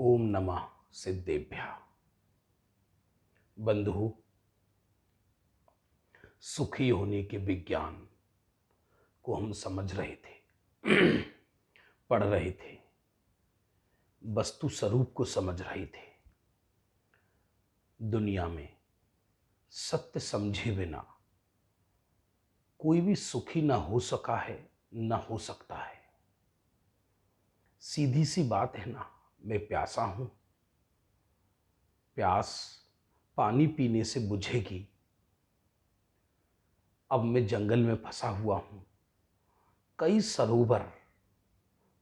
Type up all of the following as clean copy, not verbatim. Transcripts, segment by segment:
ओम नमः सिद्धेभ्यः। बंधु, सुखी होने के विज्ञान को हम समझ रहे थे, पढ़ रहे थे, वस्तु स्वरूप को समझ रहे थे। दुनिया में सत्य समझे बिना कोई भी सुखी ना हो सका है, ना हो सकता है। सीधी सी बात है ना। मैं प्यासा हूं, प्यास पानी पीने से बुझेगी। अब मैं जंगल में फंसा हुआ हूं, कई सरोवर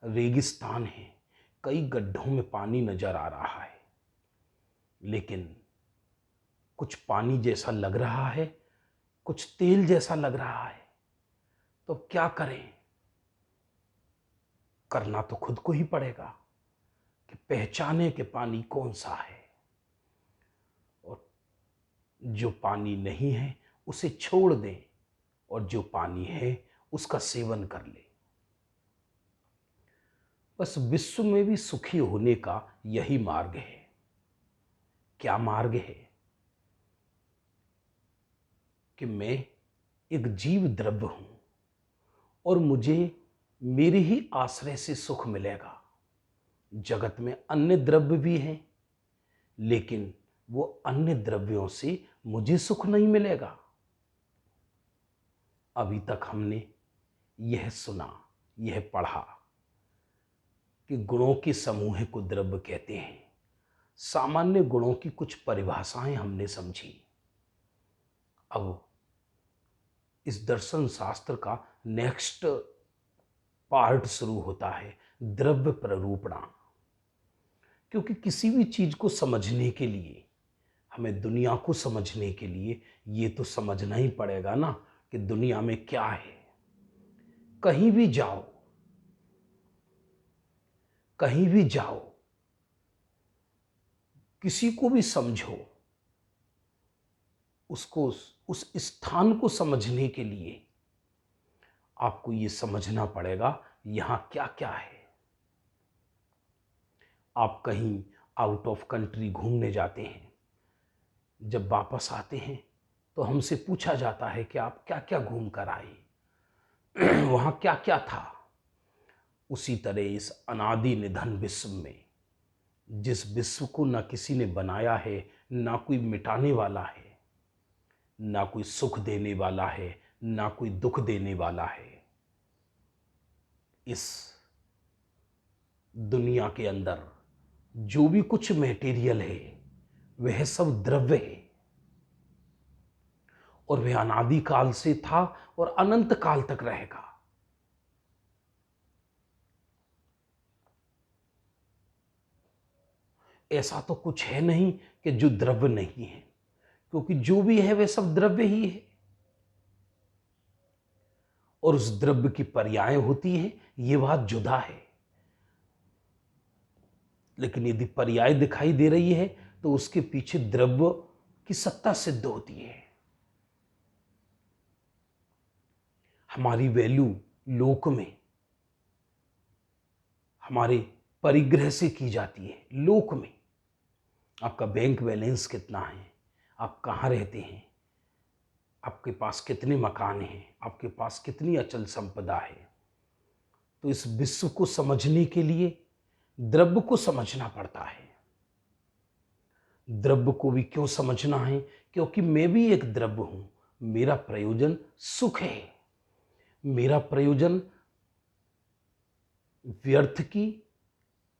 रेगिस्तान हैं, कई गड्ढों में पानी नजर आ रहा है, लेकिन कुछ पानी जैसा लग रहा है, कुछ तेल जैसा लग रहा है। तो क्या करें? करना तो खुद को ही पड़ेगा कि पहचाने कि पानी कौन सा है, और जो पानी नहीं है उसे छोड़ दें, और जो पानी है उसका सेवन कर ले। बस विश्व में भी सुखी होने का यही मार्ग है। क्या मार्ग है? कि मैं एक जीव द्रव्य हूं और मुझे मेरे ही आश्रय से सुख मिलेगा। जगत में अन्य द्रव्य भी हैं, लेकिन वो अन्य द्रव्यों से मुझे सुख नहीं मिलेगा। अभी तक हमने यह सुना, यह पढ़ा कि गुणों के समूह को द्रव्य कहते हैं। सामान्य गुणों की कुछ परिभाषाएं हमने समझी। अब इस दर्शन शास्त्र का नेक्स्ट पार्ट शुरू होता है, द्रव्य प्ररूपणा। क्योंकि किसी भी चीज को समझने के लिए, हमें दुनिया को समझने के लिए ये तो समझना ही पड़ेगा ना कि दुनिया में क्या है। कहीं भी जाओ, कहीं भी जाओ, किसी को भी समझो, उसको, उस स्थान को समझने के लिए आपको ये समझना पड़ेगा यहां क्या क्या है। आप कहीं आउट ऑफ कंट्री घूमने जाते हैं, जब वापस आते हैं तो हमसे पूछा जाता है कि आप क्या क्या घूम कर आए, वहां क्या क्या था। उसी तरह इस अनादि निधन विश्व में, जिस विश्व को ना किसी ने बनाया है, ना कोई मिटाने वाला है, ना कोई सुख देने वाला है, ना कोई दुख देने वाला है, इस दुनिया के अंदर जो भी कुछ मटेरियल है वह सब द्रव्य है, और वह अनादि काल से था और अनंत काल तक रहेगा। ऐसा तो कुछ है नहीं कि जो द्रव्य नहीं है, क्योंकि जो भी है वह सब द्रव्य ही है। और उस द्रव्य की पर्याय होती है, यह बात जुदा है। लेकिन यदि पर्याय दिखाई दे रही है तो उसके पीछे द्रव्य की सत्ता सिद्ध होती है। हमारी वैल्यू लोक में हमारे परिग्रह से की जाती है। लोक में आपका बैंक बैलेंस कितना है, आप कहाँ रहते हैं, आपके पास कितने मकान हैं, आपके पास कितनी अचल संपदा है। तो इस विश्व को समझने के लिए द्रव्य को समझना पड़ता है। द्रव्य को भी क्यों समझना है? क्योंकि मैं भी एक द्रव्य हूं। मेरा प्रयोजन सुख है। मेरा प्रयोजन व्यर्थ की,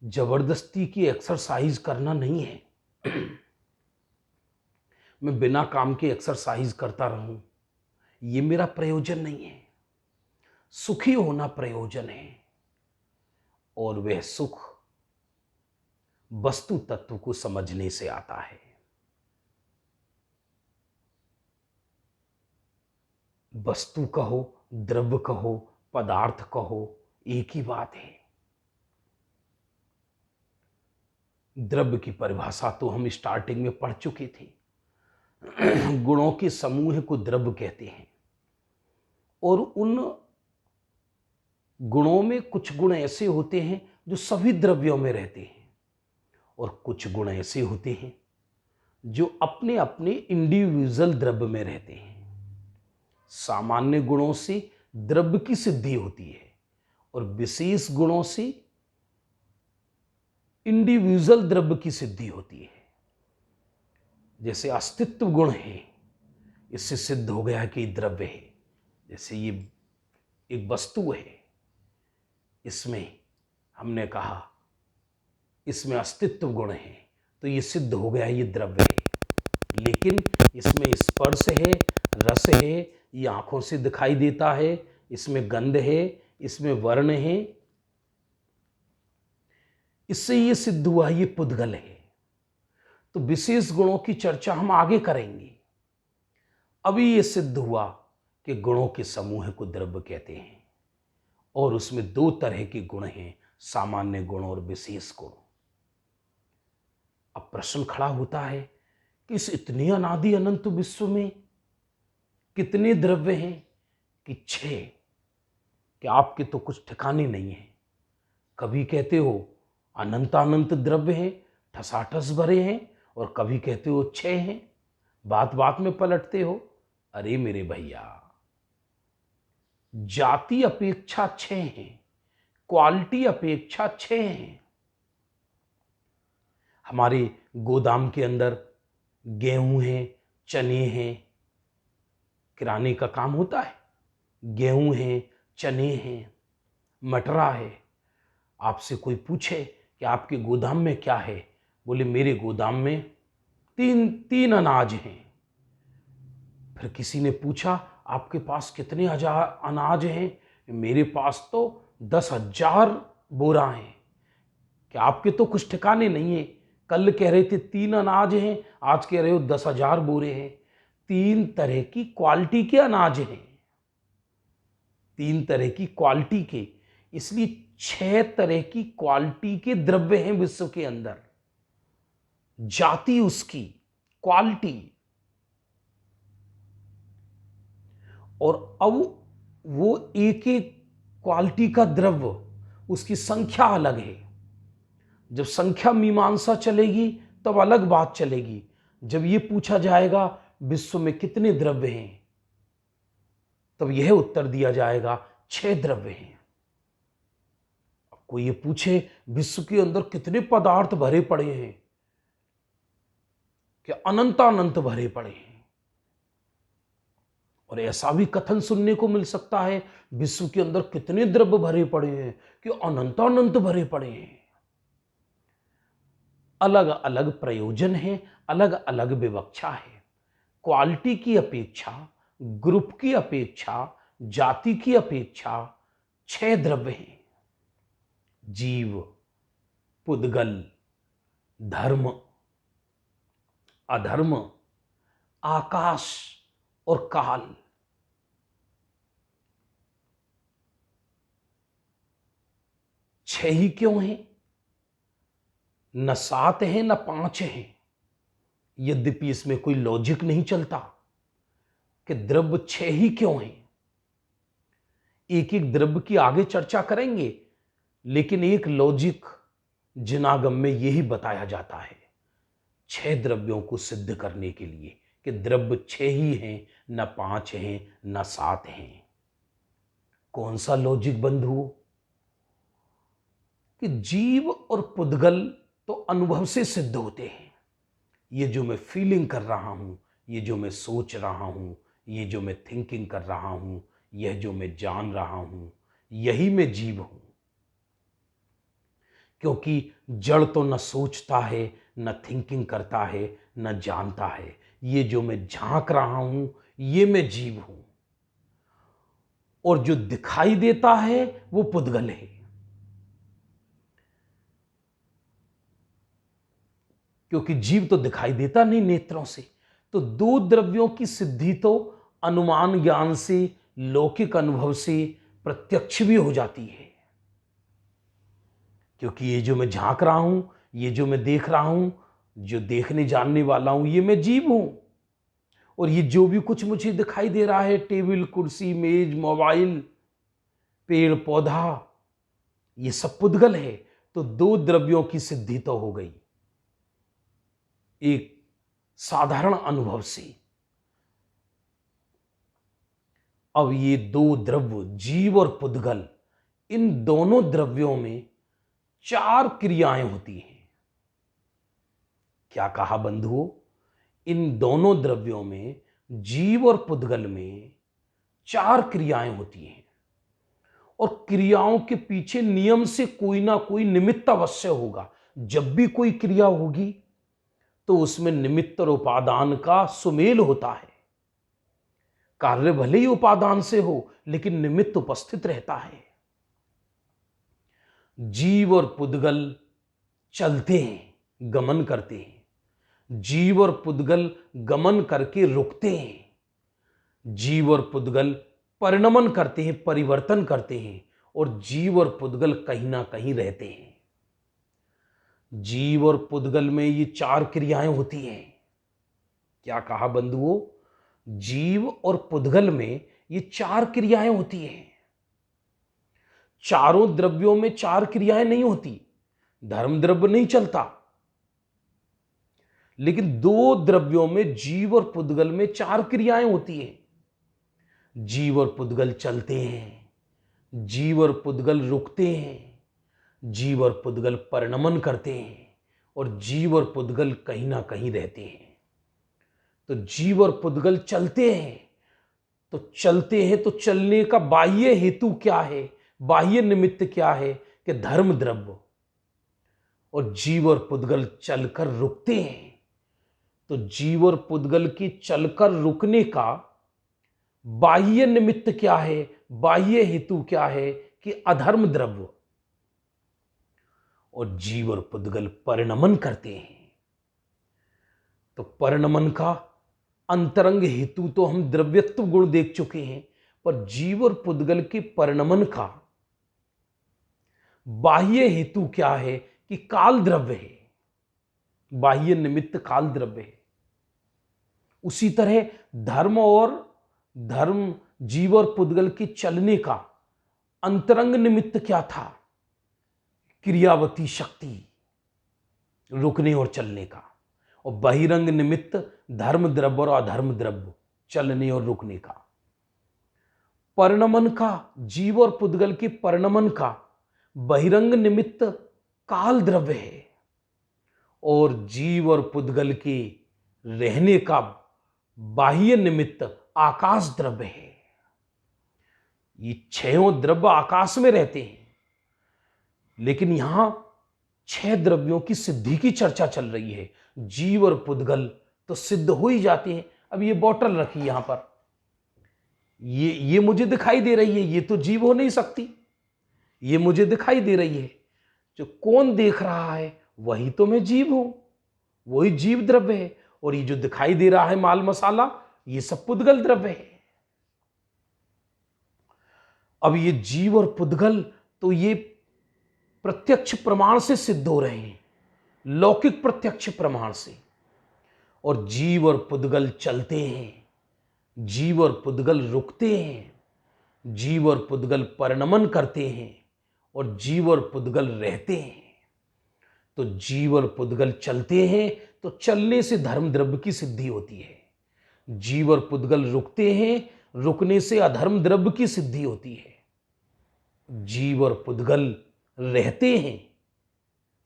जबरदस्ती की एक्सरसाइज करना नहीं है। मैं बिना काम के एक्सरसाइज करता रहूं, ये मेरा प्रयोजन नहीं है। सुखी होना प्रयोजन है, और वह सुख वस्तु तत्व को समझने से आता है। वस्तु कहो, द्रव्य कहो, पदार्थ कहो, एक ही बात है। द्रव्य की परिभाषा तो हम स्टार्टिंग में पढ़ चुके थे। गुणों के समूह को द्रव्य कहते हैं, और उन गुणों में कुछ गुण ऐसे होते हैं जो सभी द्रव्यों में रहते हैं, और कुछ गुण ऐसे होते हैं जो अपने अपने इंडिविजुअल द्रव्य में रहते हैं। सामान्य गुणों से द्रव्य की सिद्धि होती है और विशेष गुणों से इंडिविजुअल द्रव्य की सिद्धि होती है। जैसे अस्तित्व गुण है, इससे सिद्ध हो गया कि द्रव्य है। जैसे ये एक वस्तु है, इसमें हमने कहा इसमें अस्तित्व गुण है, तो ये सिद्ध हो गया ये द्रव्य है। लेकिन इसमें स्पर्श है, रस है, ये आंखों से दिखाई देता है, इसमें गंध है, इसमें वर्ण है, इससे ये सिद्ध हुआ ये पुद्गल है। तो विशेष गुणों की चर्चा हम आगे करेंगे। अभी ये सिद्ध हुआ कि गुणों के समूह को द्रव्य कहते हैं और उसमें दो तरह के गुण हैं, सामान्य गुण और विशेष गुण। अब प्रश्न खड़ा होता है कि इस इतने अनादि अनंत विश्व में कितने द्रव्य हैं? कि 6। कि आपके तो कुछ ठिकाने नहीं है। कभी कहते हो अनंत अनंत द्रव्य हैं, ठसाठस भरे हैं, और कभी कहते हो 6 हैं। बात बात में पलटते हो। अरे मेरे भैया, जाति अपेक्षा 6 हैं, क्वालिटी अपेक्षा 6 हैं। हमारे गोदाम के अंदर गेहूं है, चने हैं, किराने का काम होता है। गेहूं है, चने हैं, मटरा है। आपसे कोई पूछे कि आपके गोदाम में क्या है, बोले मेरे गोदाम में तीन अनाज हैं। फिर किसी ने पूछा आपके पास कितने हजार अनाज हैं? मेरे पास तो 10,000 बोरा हैं। कि आपके तो कुछ ठिकाने नहीं है। कल कह रहे थे 3 अनाज हैं, आज कह रहे हो 10,000 बोरे हैं। 3 तरह की क्वालिटी के अनाज हैं, 3 तरह की क्वालिटी के, इसलिए 6 तरह की क्वालिटी के द्रव्य हैं विश्व के अंदर। जाति उसकी, क्वालिटी। और अब वो एक एक क्वालिटी का द्रव्य, उसकी संख्या अलग है। जब संख्या मीमांसा चलेगी तब अलग बात चलेगी। जब ये पूछा जाएगा विश्व में कितने द्रव्य हैं, तब यह उत्तर दिया जाएगा 6 द्रव्य हैं। कोई ये पूछे विश्व के अंदर कितने पदार्थ भरे पड़े हैं, कि अनंत भरे पड़े हैं। और ऐसा भी कथन सुनने को मिल सकता है विश्व के अंदर कितने द्रव्य भरे पड़े हैं, कि अनंत भरे पड़े हैं। अलग अलग प्रयोजन है, अलग अलग विवक्षा है। क्वालिटी की अपेक्षा, ग्रुप की अपेक्षा, जाति की अपेक्षा 6 द्रव्य हैं। जीव, पुद्गल, धर्म, अधर्म, आकाश और काल। 6 ही क्यों हैं? न 7 हैं न 5 हैं। यद्यपि इसमें कोई लॉजिक नहीं चलता कि द्रव्य 6 ही क्यों हैं। एक एक द्रव्य की आगे चर्चा करेंगे, लेकिन एक लॉजिक जिनागम में यही बताया जाता है 6 द्रव्यों को सिद्ध करने के लिए, कि द्रव्य 6 ही हैं, न 5 हैं न 7 हैं। कौन सा लॉजिक बंधु? कि जीव और पुद्गल तो अनुभव से सिद्ध होते हैं। ये जो मैं फीलिंग कर रहा हूं, ये जो मैं सोच रहा हूं, ये जो मैं थिंकिंग कर रहा हूं, यह जो मैं जान रहा हूं, यही मैं जीव हूं। क्योंकि जड़ तो न सोचता है, न थिंकिंग करता है, न जानता है। ये जो मैं झांक रहा हूं, ये मैं जीव हूं। और जो दिखाई देता है वो पुद्गल है। क्योंकि जीव तो दिखाई देता नहीं नेत्रों से। तो 2 द्रव्यों की सिद्धि तो अनुमान ज्ञान से, लौकिक अनुभव से प्रत्यक्ष भी हो जाती है। क्योंकि ये जो मैं झांक रहा हूं, ये जो मैं देख रहा हूं, जो देखने जानने वाला हूं, ये मैं जीव हूं। और ये जो भी कुछ मुझे दिखाई दे रहा है, टेबल, कुर्सी, मेज, मोबाइल, पेड़, पौधा, ये सब पुद्गल है। तो 2 द्रव्यों की सिद्धि तो हो गई। एक साधारण अनुभव से। अब ये दो द्रव्य जीव और पुद्गल, इन दोनों द्रव्यों में 4 क्रियाएं होती हैं। क्या कहा बंधुओं? इन दोनों द्रव्यों में, जीव और पुद्गल में 4 क्रियाएं होती हैं और क्रियाओं के पीछे नियम से कोई ना कोई निमित्त अवश्य होगा। जब भी कोई क्रिया होगी तो उसमें निमित्त और उपादान का सुमेल होता है। कार्य भले ही उपादान से हो लेकिन निमित्त उपस्थित रहता है। जीव और पुद्गल चलते हैं, गमन करते हैं। जीव और पुद्गल गमन करके रुकते हैं। जीव और पुद्गल परिणमन करते हैं, परिवर्तन करते हैं, और जीव और पुद्गल कहीं ना कहीं रहते हैं। जीव और पुद्गल में ये 4 क्रियाएं होती हैं। क्या कहा बंधुओं? जीव और पुद्गल में ये 4 क्रियाएं होती हैं। चारों द्रव्यों में 4 क्रियाएं नहीं होती, धर्म द्रव्य नहीं चलता, लेकिन 2 द्रव्यों में, जीव और पुद्गल में 4 क्रियाएं होती हैं। जीव और पुद्गल चलते हैं, जीव और पुद्गल रुकते हैं, जीव और पुद्गल परिणमन करते हैं, और जीव और पुद्गल कहीं ना कहीं रहते हैं। तो जीव और पुद्गल चलते हैं, तो चलने का बाह्य हेतु क्या है, बाह्य निमित्त क्या है कि धर्म द्रव्य। और जीव और पुद्गल चलकर रुकते हैं, तो जीव और पुद्गल की चलकर रुकने का बाह्य निमित्त क्या है, बाह्य हेतु क्या है कि अधर्म द्रव्य। और जीव और पुद्गल परिणमन करते हैं, तो परिणमन का अंतरंग हेतु तो हम द्रव्यत्व गुण देख चुके हैं, पर जीव और पुद्गल के परिणमन का बाह्य हेतु क्या है कि काल द्रव्य है, बाह्य निमित्त काल द्रव्य है। उसी तरह धर्म जीव और पुद्गल के चलने का अंतरंग निमित्त क्या था? क्रियावती शक्ति, रुकने और चलने का। और बहिरंग निमित्त धर्म द्रव्य और अधर्म द्रव्य, चलने और रुकने का। परिणमन का, जीव और पुद्गल के परिणमन का बहिरंग निमित्त काल द्रव्य है, और जीव और पुद्गल के रहने का बाह्य निमित्त आकाश द्रव्य है। ये 6 द्रव्य आकाश में रहते हैं, लेकिन यहां 6 द्रव्यों की सिद्धि की चर्चा चल रही है। जीव और पुद्गल तो सिद्ध हो ही जाते हैं। अब ये बोतल रखी यहां पर, ये मुझे दिखाई दे रही है, ये तो जीव हो नहीं सकती, ये मुझे दिखाई दे रही है। जो कौन देख रहा है वही तो मैं जीव हूं, वही जीव द्रव्य है। और ये जो दिखाई दे रहा है माल मसाला, ये सब पुद्गल द्रव्य है। अब ये जीव और पुद्गल तो ये प्रत्यक्ष प्रमाण से सिद्ध हो रहे हैं, लौकिक प्रत्यक्ष प्रमाण से। और जीव और पुद्गल चलते हैं, जीव और पुद्गल रुकते हैं, जीव और पुद्गल परिणमन करते हैं, और जीव और पुद्गल रहते हैं। तो जीव और पुद्गल चलते हैं, तो चलने से धर्म द्रव्य की सिद्धि होती है। जीव और पुद्गल रुकते हैं, रुकने से अधर्म द्रव्य की सिद्धि होती है। जीव और पुद्गल रहते हैं,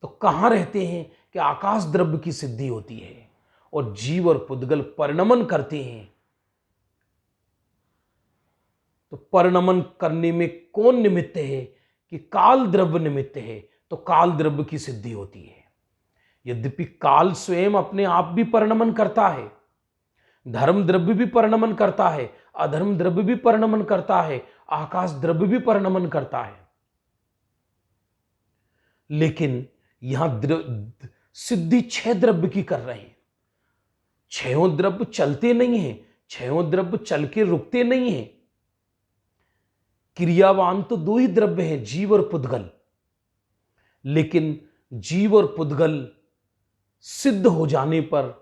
तो कहां रहते हैं कि आकाश द्रव्य की सिद्धि होती है। और जीव और पुद्गल परिणमन करते हैं, तो परिणमन करने में कौन निमित्त है कि काल द्रव्य निमित्त है, तो काल द्रव्य की सिद्धि होती है। यद्यपि काल स्वयं अपने आप भी परिणमन करता है, धर्म द्रव्य भी परिणमन करता है, अधर्म द्रव्य भी परिणमन करता है, आकाश द्रव्य भी परिणमन करता है, लेकिन यहां सिद्धि 6 द्रव्य की कर रहे हैं। 6 द्रव्य चलते नहीं हैं, 6 द्रव्य चल के रुकते नहीं हैं। क्रियावान तो 2 ही द्रव्य हैं, जीव और पुद्गल। लेकिन जीव और पुद्गल सिद्ध हो जाने पर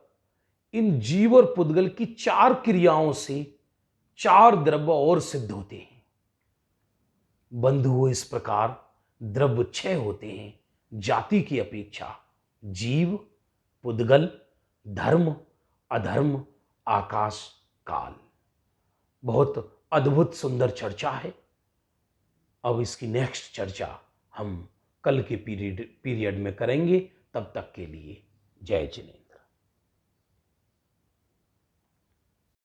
इन जीव और पुद्गल की 4 क्रियाओं से 4 द्रव्य और सिद्ध होते हैं। बंधुओं, इस प्रकार द्रव्य 6 होते हैं, जाति की अपेक्षा जीव, पुद्गल, धर्म, अधर्म, आकाश, काल। बहुत अद्भुत सुंदर चर्चा है। अब इसकी नेक्स्ट चर्चा हम कल के पीरियड में करेंगे। तब तक के लिए जय जिनेन्द्र।